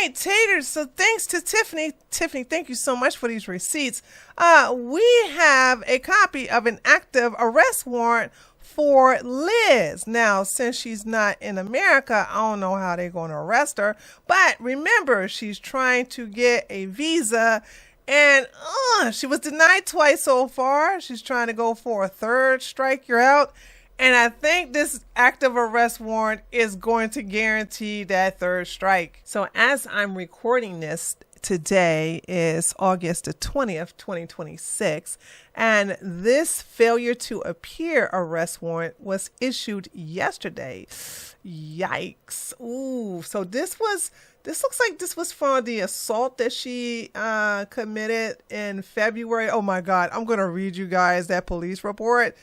right, Taters. So thanks to Tiffany. Tiffany, thank you so much for these receipts. We have a copy of an active arrest warrant for Liz. Now, since she's not in America, I don't know how they're going to arrest her. But remember, she's trying to get a visa, and she was denied twice so far. She's trying to go for a third strike. You're out. And I think this active arrest warrant is going to guarantee that third strike. So as I'm recording this, today is August the 20th, 2026. And this failure to appear arrest warrant was issued yesterday. Yikes. Ooh, so this looks like this was for the assault that she committed in February. Oh my God, I'm going to read you guys that police report.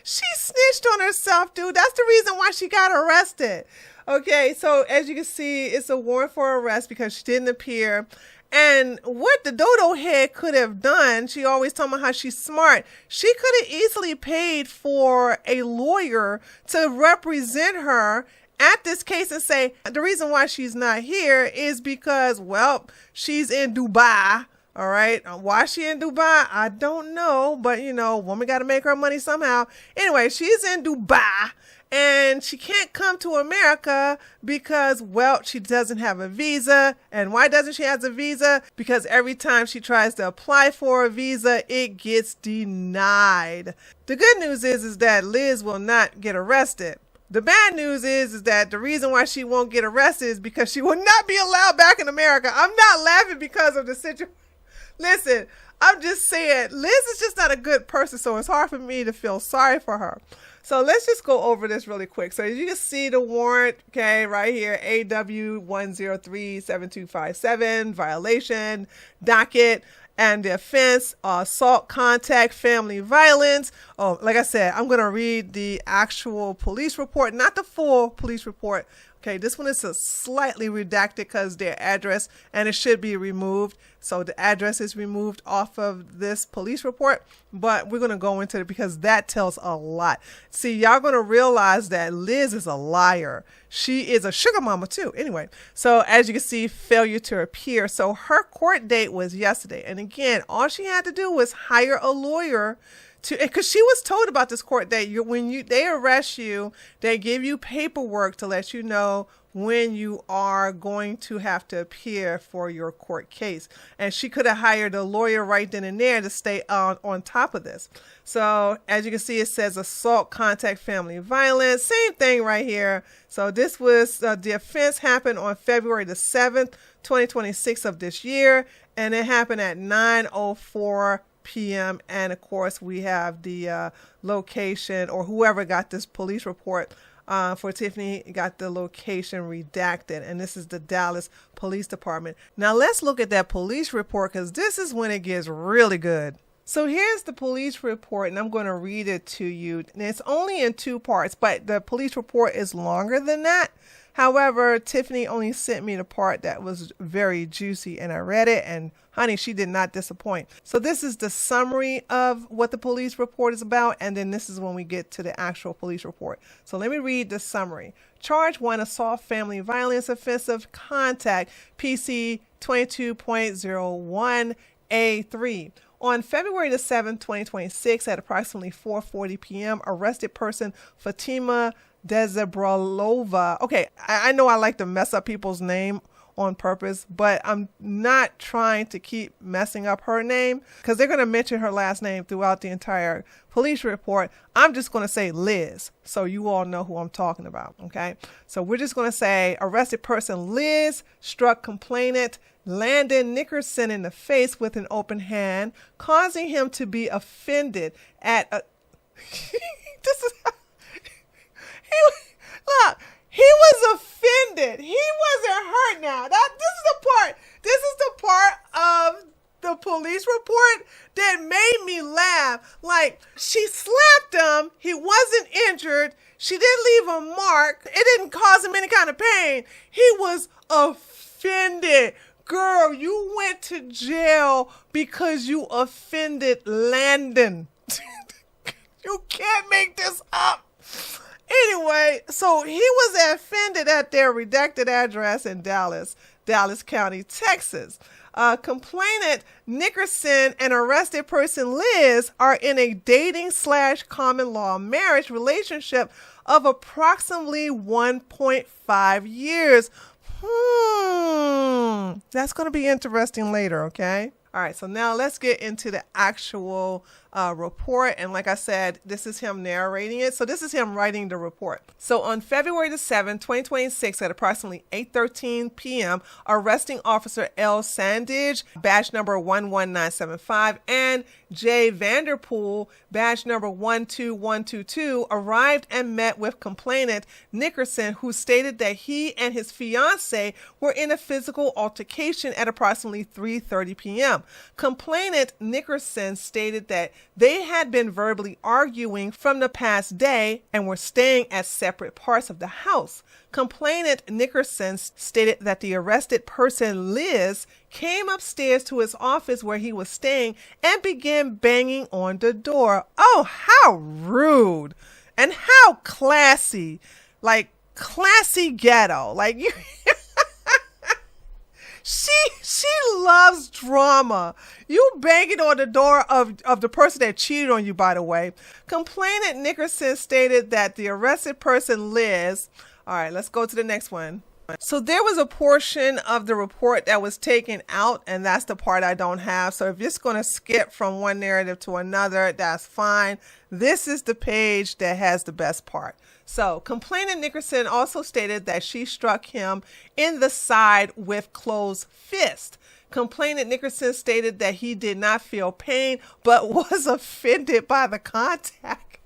She snitched on herself, dude. That's the reason why she got arrested. Okay, so as you can see, it's a warrant for arrest because she didn't appear. And what the dodo head could have done, she always talking about how she's smart. She could have easily paid for a lawyer to represent her at this case and say, the reason why she's not here is because, well, she's in Dubai. All right. Why is she in Dubai? I don't know. But, woman got to make her money somehow. Anyway, she's in Dubai and she can't come to America because, well, she doesn't have a visa. And why doesn't she have a visa? Because every time she tries to apply for a visa, it gets denied. The good news is that Liz will not get arrested. The bad news is that the reason why she won't get arrested is because she will not be allowed back in America. I'm not laughing because of the situation. Listen, I'm just saying, Liz is just not a good person, so it's hard for me to feel sorry for her. So let's just go over this really quick. So as you can see the warrant, okay, right here, AW 1037257, violation, docket, and the offense, assault, contact, family violence. Oh, like I said, I'm going to read the actual police report, not the full police report. Okay, this one is a slightly redacted because their address, and it should be removed. So the address is removed off of this police report, but we're going to go into it because that tells a lot. See, y'all going to realize that Liz is a liar. She is a sugar mama too. Anyway, so as you can see, failure to appear. So her court date was yesterday. And again, all she had to do was hire a lawyer because she was told about this court date. When they arrest you, they give you paperwork to let you know when you are going to have to appear for your court case. And she could have hired a lawyer right then and there to stay on top of this. So as you can see, it says assault, contact, family violence, same thing right here. So this was the offense happened on February the 7th, 2026 of this year. And it happened at 9:04 p.m. And of course, we have the location, or whoever got this police report for Tiffany got the location redacted. And this is the Dallas Police Department. Now let's look at that police report because this is when it gets really good. So here's the police report, and I'm going to read it to you. And it's only in 2 parts, but the police report is longer than that. However, Tiffany only sent me the part that was very juicy, and I read it, and honey, she did not disappoint. So this is the summary of what the police report is about, and then this is when we get to the actual police report. So let me read the summary. Charge 1, assault, family violence, offensive contact, PC 22.01A3. On February the 7th, 2026, at approximately 4:40 p.m., arrested person Fatima Dezebralova. Okay, I know I like to mess up people's name on purpose, but I'm not trying to keep messing up her name because they're going to mention her last name throughout the entire police report. I'm just going to say Liz, so you all know who I'm talking about, okay? So we're just going to say arrested person Liz struck complainant Landon Nickerson in the face with an open hand, causing him to be offended at a... This is... Look, he was offended. He wasn't hurt now. This is the part of the police report that made me laugh. Like, she slapped him. He wasn't injured. She didn't leave a mark. It didn't cause him any kind of pain. He was offended. Girl, you went to jail because you offended Landon. You can't make this up. Anyway, so he was offended at their redacted address in Dallas County, Texas. Complainant Nickerson and arrested person Liz are in a dating/common law marriage relationship of approximately 1.5 years. That's going to be interesting later, okay? All right, so now let's get into the actual report. And like I said, this is him narrating it. So this is him writing the report. So on February the 7th, 2026, at approximately 8:13 p.m., arresting officer L. Sandage, badge number 11975, and J. Vanderpool, badge number 12122, arrived and met with complainant Nickerson, who stated that he and his fiancée were in a physical altercation at approximately 3:30 p.m. Complainant Nickerson stated that they had been verbally arguing from the past day and were staying at separate parts of the house. Complainant Nickerson stated that the arrested person, Liz, came upstairs to his office where he was staying and began banging on the door. Oh, how rude and how classy, like classy ghetto. Like you. She loves drama. You banging on the door of the person that cheated on you, by the way. Complainant Nickerson stated that the arrested person, Liz. All right, let's go to the next one. So there was a portion of the report that was taken out, and that's the part I don't have. So if you're just going to skip from one narrative to another, that's fine. This is the page that has the best part. So complainant Nickerson also stated that she struck him in the side with closed fist. Complainant Nickerson stated that he did not feel pain, but was offended by the contact.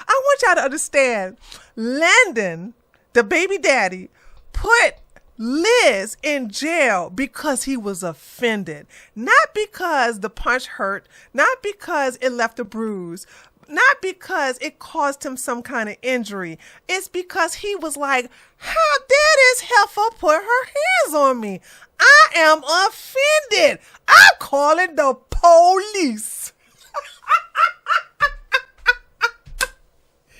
I want y'all to understand, Landon, the baby daddy, put Liz in jail because he was offended. Not because the punch hurt, not because it left a bruise, not because it caused him some kind of injury. It's because he was like, how dare this heifer put her hands on me? I am offended. I'm calling the police.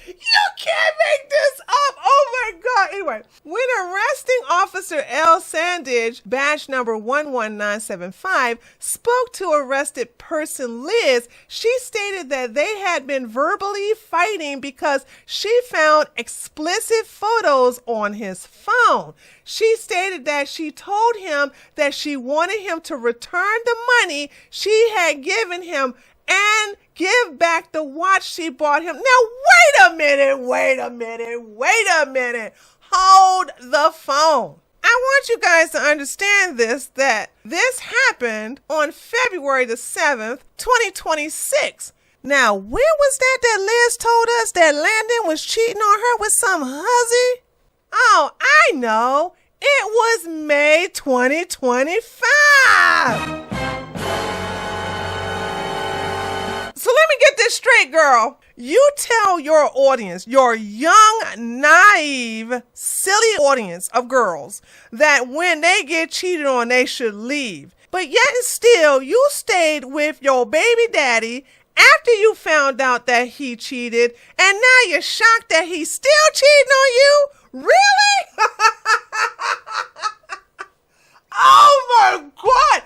You can't make this up. Oh my God. Anyway, when arresting officer L. Sandage, badge number 11975, spoke to arrested person Liz, she stated that they had been verbally fighting because she found explicit photos on his phone. She stated that she told him that she wanted him to return the money she had given him and give back the watch she bought him. Now, wait a minute. Hold the phone. I want you guys to understand this, that this happened on February the 7th, 2026. Now, when was that Liz told us that Landon was cheating on her with some hussy? Oh, I know. It was May 2025. So let me get this straight, girl. You tell your audience, your young, naive, silly audience of girls, that when they get cheated on, they should leave. But yet and still, you stayed with your baby daddy after you found out that he cheated, and now you're shocked that he's still cheating on you? Really? Oh my God.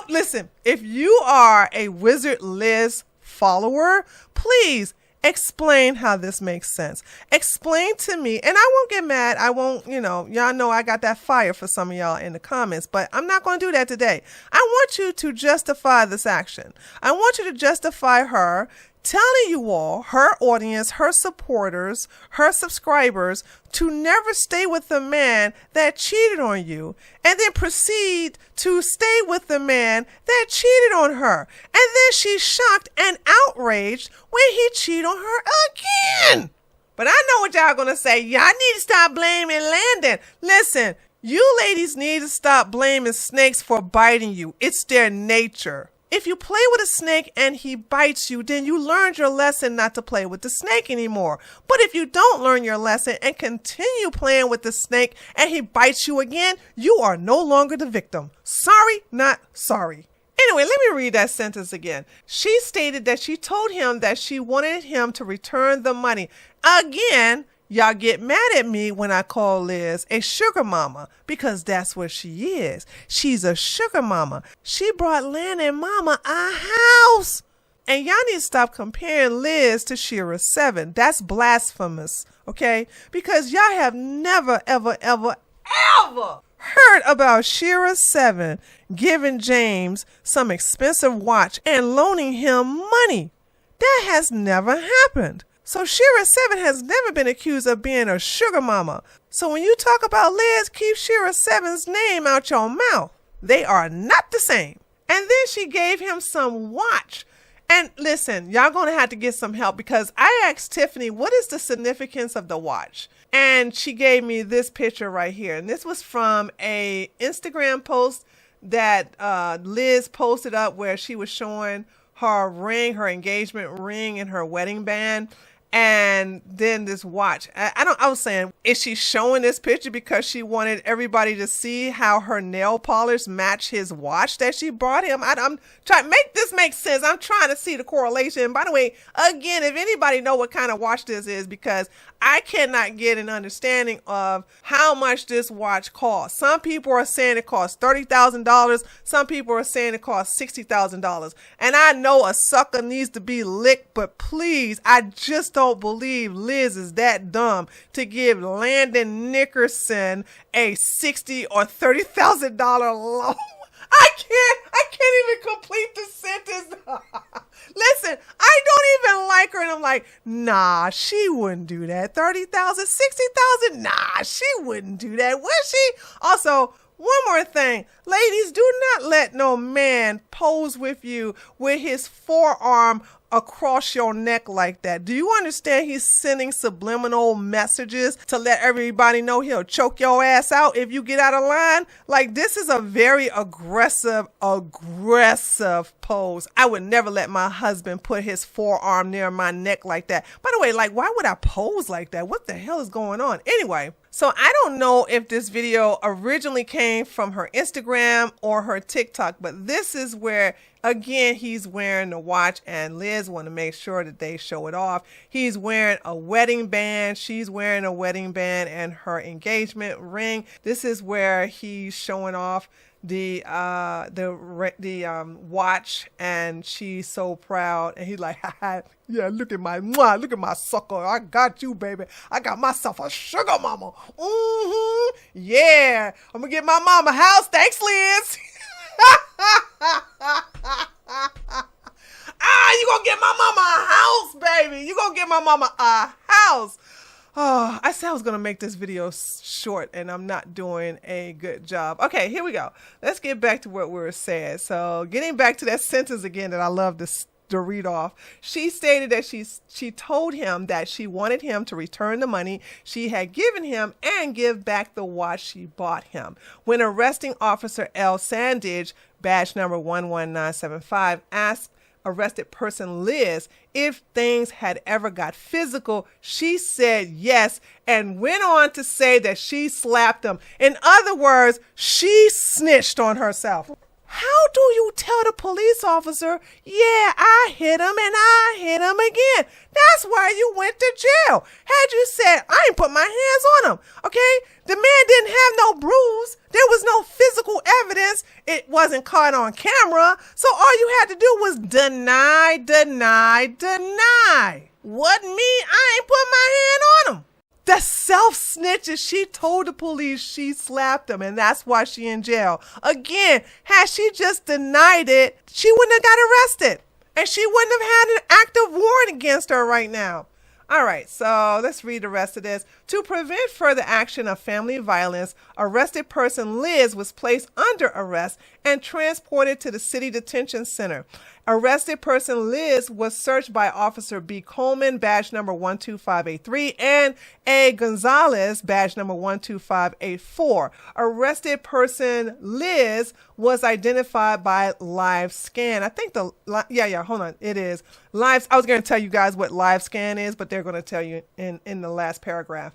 Listen, if you are a Wizard Liz follower, please explain how this makes sense. Explain to me, and I won't get mad. I won't, y'all know I got that fire for some of y'all in the comments, but I'm not going to do that today. I want you to justify this action. I want you to justify her telling you all, her audience, her supporters, her subscribers, to never stay with the man that cheated on you, and then proceed to stay with the man that cheated on her. And then she's shocked and outraged when he cheated on her again. But I know what y'all gonna say. Y'all need to stop blaming Landon. Listen, you ladies need to stop blaming snakes for biting you. It's their nature. If you play with a snake and he bites you, then you learned your lesson not to play with the snake anymore. But if you don't learn your lesson and continue playing with the snake and he bites you again, you are no longer the victim. Sorry, not sorry. Anyway, let me read that sentence again. She stated that she told him that she wanted him to return the money. Again, Y'all get mad at me when I call Liz a sugar mama because that's what she is. She's a sugar mama. She brought Lynn and Mama a house. And y'all need to stop comparing Liz to Shira 7. That's blasphemous, okay? Because y'all have never, ever, ever, ever heard about Shira 7 giving James some expensive watch and loaning him money. That has never happened. So Shira 7 has never been accused of being a sugar mama. So when you talk about Liz, keep Shira 7's name out your mouth. They are not the same. And then she gave him some watch. And listen, y'all going to have to get some help because I asked Tiffany, what is the significance of the watch? And she gave me this picture right here. And this was from a Instagram post that Liz posted up where she was showing her ring, her engagement ring and her wedding band. And then this watch. I was saying, is she showing this picture because she wanted everybody to see how her nail polish matched his watch that she brought him? I'm trying to make this make sense. I'm trying to see the correlation. By the way, again, if anybody know what kind of watch this is, because I cannot get an understanding of how much this watch costs. Some people are saying it costs $30,000. Some people are saying it costs $60,000. And I know a sucker needs to be licked, but please, I just don't believe Liz is that dumb to give Landon Nickerson a $60,000 or $30,000 loan. I can't even complete the sentence. Listen, I don't even like her, and I'm like, nah, she wouldn't do that. 30,000, 60,000, nah, she wouldn't do that, would she? Also, one more thing, ladies, do not let no man pose with you with his forearm across your neck like that. Do you understand he's sending subliminal messages to let everybody know he'll choke your ass out if you get out of line? Like, this is a very aggressive pose. I would never let my husband put his forearm near my neck like that. By the way, like, why would I pose like that? What the hell is going on? Anyway, so I don't know if this video originally came from her Instagram or her TikTok, but this is where, again, he's wearing the watch and Liz want to make sure that they show it off. He's wearing a wedding band. She's wearing a wedding band and her engagement ring. This is where he's showing off the watch, and she's so proud, and he's like, yeah, look at my sucker. I got you, baby. I got myself a sugar mama. Yeah, I'm gonna get my mama a house. Thanks, Liz. You gonna get my mama a house, baby. You gonna get my mama a house. Oh, I said I was going to make this video short, and I'm not doing a good job. Okay, here we go. Let's get back to what we were saying. So getting back to that sentence again that I love to read off. She stated that she told him that she wanted him to return the money she had given him and give back the watch she bought him. When arresting Officer L. Sandage, badge number 11975, asked arrested person Liz if things had ever got physical, she said yes and went on to say that she slapped him. In other words, she snitched on herself. How do you tell the police officer, yeah, I hit him and I hit him again? That's why you went to jail. Had you said, I ain't put my hands on him, okay? The man didn't have no bruise. There was no physical evidence. It wasn't caught on camera. So all you had to do was deny. Wasn't me. I ain't put my hand on him. The self-snitches, she told the police she slapped him, and that's why she in jail. Again, had she just denied it, she wouldn't have got arrested, and she wouldn't have had an active warrant against her right now. All right, so let's read the rest of this. To prevent further action of family violence, arrested person Liz was placed under arrest and transported to the city detention center. Arrested person Liz was searched by Officer B. Coleman, badge number 12583, and A. Gonzalez, badge number 12584. Arrested person Liz was identified by live scan. I think hold on, it is live. I was going to tell you guys what live scan is, but they're going to tell you in the last paragraph.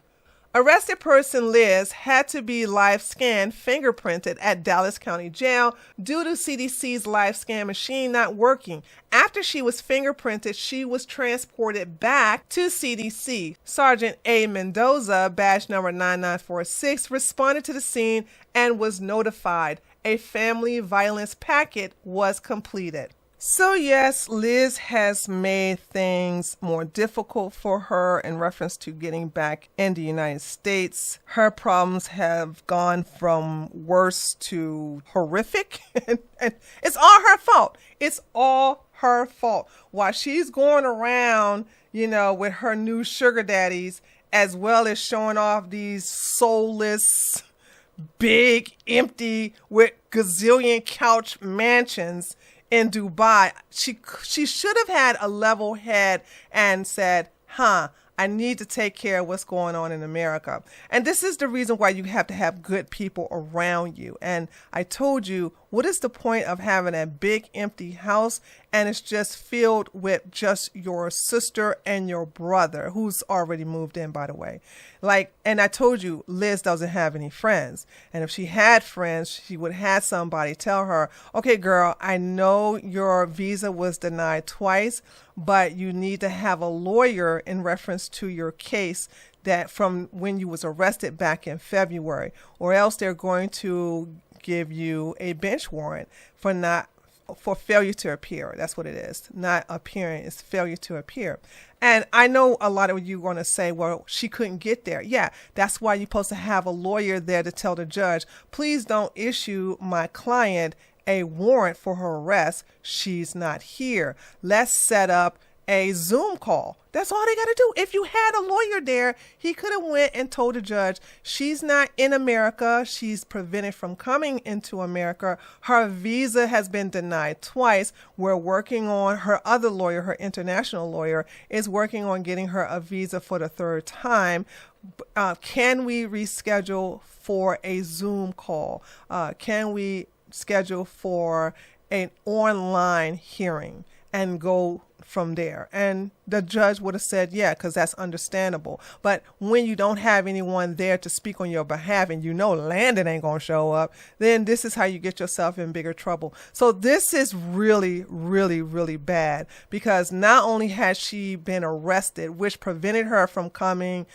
Arrested person Liz had to be live scanned, fingerprinted at Dallas County Jail due to CDC's live scan machine not working. After she was fingerprinted, she was transported back to CDC. Sergeant A. Mendoza, badge number 9946, responded to the scene and was notified. A family violence packet was completed. So yes, Liz has made things more difficult for her in reference to getting back in the United States. Her problems have gone from worse to horrific. and it's all her fault. It's all her fault. While she's going around, with her new sugar daddies, as well as showing off these soulless, big, empty, with gazillion couch mansions in Dubai, she should have had a level head and said, I need to take care of what's going on in America. And this is the reason why you have to have good people around you. And I told you, what is the point of having a big empty house and it's just filled with just your sister and your brother, who's already moved in, by the way. And I told you, Liz doesn't have any friends. And if she had friends, she would have somebody tell her, okay, girl, I know your visa was denied twice, but you need to have a lawyer in reference to your case that from when you was arrested back in February, or else they're going to give you a bench warrant for failure to appear. That's what it is. Not appearing, it's failure to appear. And I know a lot of you are going to say, well, she couldn't get there. Yeah, that's why you're supposed to have a lawyer there to tell the judge, please don't issue my client a warrant for her arrest. She's not here. Let's set up a Zoom call. That's all they got to do. If you had a lawyer there, he could have went and told the judge, she's not in America. She's prevented from coming into America. Her visa has been denied twice. We're working on, her other lawyer, her international lawyer, is working on getting her a visa for the third time. Can we reschedule for a Zoom call? Can we schedule for an online hearing and go from there? And the judge would have said, yeah, because that's understandable. But when you don't have anyone there to speak on your behalf and Landon ain't going to show up, then this is how you get yourself in bigger trouble. So this is really, really, really bad, because not only has she been arrested, which prevented her from coming,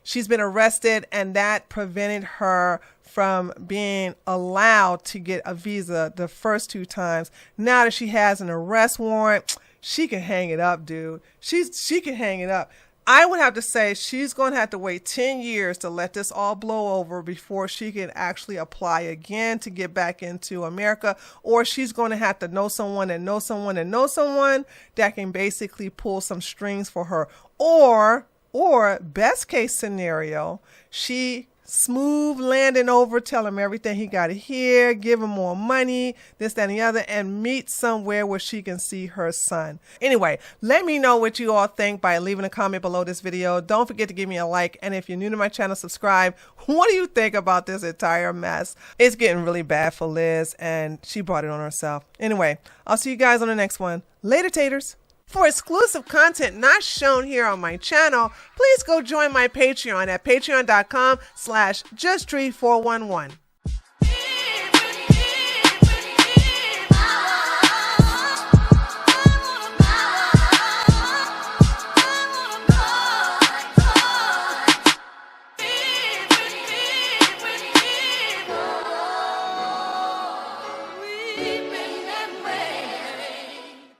she's been arrested and that prevented her from being allowed to get a visa the first two times. Now that she has an arrest warrant, she can hang it up, dude. She can hang it up. I would have to say she's going to have to wait 10 years to let this all blow over before she can actually apply again to get back into America, or she's going to have to know someone that knows someone that knows someone that can basically pull some strings for her. Or best case scenario, she smooth Landon over, tell him everything he got to hear, give him more money, this, that, and the other, and meet somewhere where she can see her son. Anyway, let me know what you all think by leaving a comment below this video. Don't forget to give me a like, and if you're new to my channel, subscribe. What do you think about this entire mess? It's getting really bad for Liz, and she brought it on herself. Anyway, I'll see you guys on the next one. Later, taters. For exclusive content not shown here on my channel, please go join my Patreon at patreon.com/justtreat411.